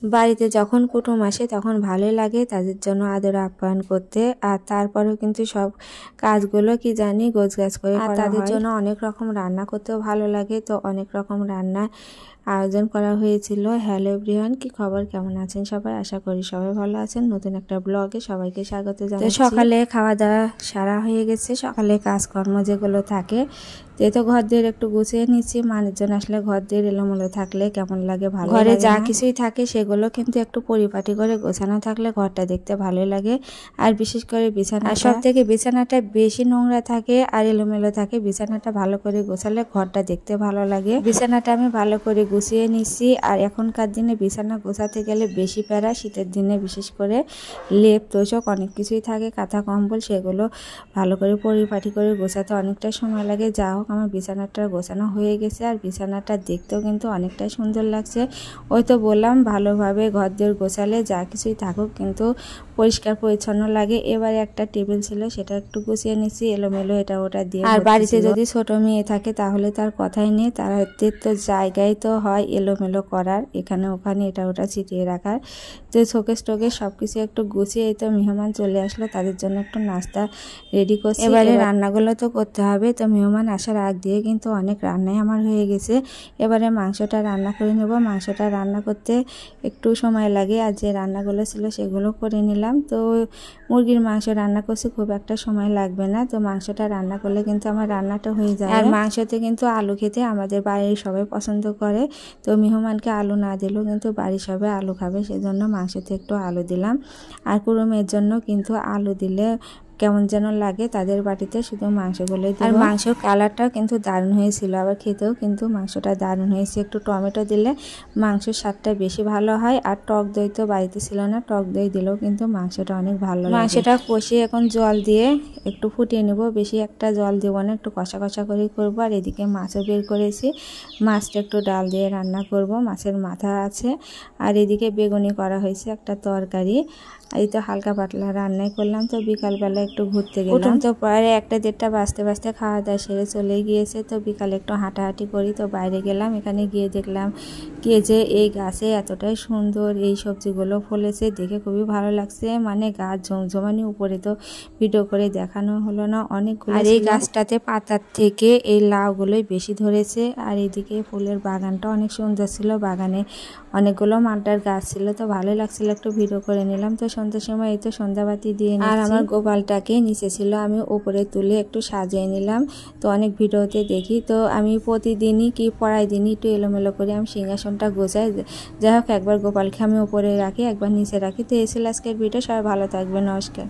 বাড়িতে যখন কুটুম আসে তখন ভালোই লাগে তাদের জন্য আদর আপ্যায়ন করতে। আর তারপরেও কিন্তু সব কাজগুলো কি জানি গোছগাছ করে আর তাদের জন্য অনেক রকম রান্না করতেও ভালো লাগে। তো অনেক রকম রান্না আয়োজন করা হয়েছিল। হ্যালো এভরিওয়ান, কি খবর, কেমন আছেন সবাই? আশা করি সবাই ভালো আছেন। নতুন একটা ব্লগে সবাইকে স্বাগত জানাচ্ছি। সকালে খাওয়া দাওয়া সারা হয়ে গেছে। সকালে কাজকর্ম যেগুলো থাকে তো ঘর দিয়ে একটু গুছিয়ে নিচ্ছি। মানুষজন আসলে ঘর দিয়ে এলোমেলো থাকলে কেমন লাগে, ভালো ঘরে যা কিছুই থাকে সেগুলো কিন্তু একটু পরিপাটি করে গোছানো থাকলে ঘরটা দেখতে ভালোই লাগে। আর বিশেষ করে বিছানা, সব থেকে বিছানাটা বেশি নোংরা থাকে আর এলোমেলো থাকে। বিছানাটা ভালো করে গোছালে ঘরটা দেখতে ভালো লাগে। বিছানাটা আমি ভালো করে গুছিয়ে নিচ্ছি। আর এখনকার দিনে বিছানা গোছাতে গেলে বেশি প্যারা, শীতের দিনে বিশেষ করে লেপ তোষক অনেক কিছুই থাকে, কাঁথা কম্বল, সেগুলো ভালো করে পরিপাটি করে গোছাতে অনেকটা সময় লাগে। যা হোক আমার বিছানাটা গোছানো হয়ে গেছে আর বিছানাটা দেখতেও কিন্তু অনেকটাই সুন্দর লাগছে। ওই তো বললাম ভালোভাবে ঘর দোর গোছালে যা কিছুই থাকুক কিন্তু পরিষ্কার পরিচ্ছন্ন লাগে। এবারে একটা টেবিল ছিল সেটা একটু গুছিয়ে নিচ্ছি, এলোমেলো এটা ওটা দিয়ে। আর বাড়িতে যদি ছোট মেয়ে থাকে তাহলে তার কথাই নেই, তাদের তো জায়গায় তো হয় এলোমেলো করার, এখানে ওখানে এটা ওটা ছিটিয়ে রাখার। তো শোকেস টোকেস সব কিছু একটু গুছিয়ে, এই তো মেহমান চলে আসলো, তাদের জন্য একটু নাস্তা রেডি করছি। এবারে রান্নাগুলো তো করতে হবে। তো মেহমান আসার আগ দিয়ে কিন্তু অনেক রান্নাই আমার হয়ে গেছে। এবারে মাংসটা রান্না করে নেব। মাংসটা রান্না করতে একটু সময় লাগে আর যে রান্নাগুলো ছিল সেগুলো করে নিলাম। তো মুরগির মাংস রান্না করছি, খুব একটা সময় লাগবে না। তো মাংসটা রান্না করলে কিন্তু আমার রান্নাটা হয়ে যায়। আর মাংসতে কিন্তু আলু খেতে আমাদের বাড়ির সবাই পছন্দ করে। তো মেহমানকে আলু না দিলেও কিন্তু বাড়ির সবাই আলু খাবে, সেজন্য মাংসতে একটু আলু দিলাম। আর কুরুমের জন্য কিন্তু আলু দিলে কেমন যেন লাগে, তাদের বাড়িতে শুধু মাংসগুলোই দিই। আর মাংসের কালারটাও কিন্তু দারুণ হয়েছিল, আবার খেতেও কিন্তু মাংসটা দারুণ হয়েছে। একটু টমেটো দিলে মাংসের স্বাদটা বেশি ভালো হয়। আর টক দই তো বাড়িতে ছিল না, টক দই দিলেও কিন্তু মাংসটা অনেক ভালো লাগে। মাংসটা কষিয়ে এখন জল দিয়ে একটু ফুটিয়ে নেব, বেশি একটা জল দেবো না, একটু কষা কষা করে করবো। আর এদিকে মাছও বের করেছি, মাছটা একটু ডাল দিয়ে রান্না করব, মাছের মাথা আছে। আর এদিকে বেগুনি করা হয়েছে একটা তরকারি। এই তো হালকা পাতলা রান্নাই করলাম। তো বিকালবেলা একটু ঘুরতে গেলাম। তো প্রায় 1-1:30 বাজতে বাজতে খাওয়া দাওয়া সেরে চলে গিয়েছে। তো বিকালে একটু হাঁটাহাঁটি করি। তো বাইরে গেলাম, এখানে গিয়ে দেখলাম কি যে এই গাছে এতটাই সুন্দর এই সবজিগুলো ফলেছে, দেখে খুবই ভালো লাগছে। মানে গাছ জমজমানি, উপরে তো ভিডিও করে দেখানো হলো না অনেকগুলো। আর এই গাছটাতে পাতার থেকে এই লাউগুলোই বেশি ধরেছে। আর এদিকে ফুলের বাগানটা অনেক সুন্দর ছিল, বাগানে অনেকগুলো মালটার গাছ ছিল। তো ভালোই লাগছিল, একটু ভিডিও করে নিলাম। তো সন্ধ্যার সময় এই তো সন্ধ্যাবাতি দিয়ে নিচ্ছি। আর আমার গোপালটাকে নিচে ছিল, আমি উপরে তুলে একটু সাজিয়ে নিলাম। তো অনেক ভিডিওতে দেখি, তো আমি প্রতিদিনই কি পড়াই দিনই একটু এলোমেলো করে আমি সিংহাসনটা গোছাই। যাই হোক একবার গোপালকে আমি উপরে রাখি, একবার নিচে রাখি। তো এই ছিল আজকের ভিডিও। সবাই ভালো থাকবে, নমস্কার।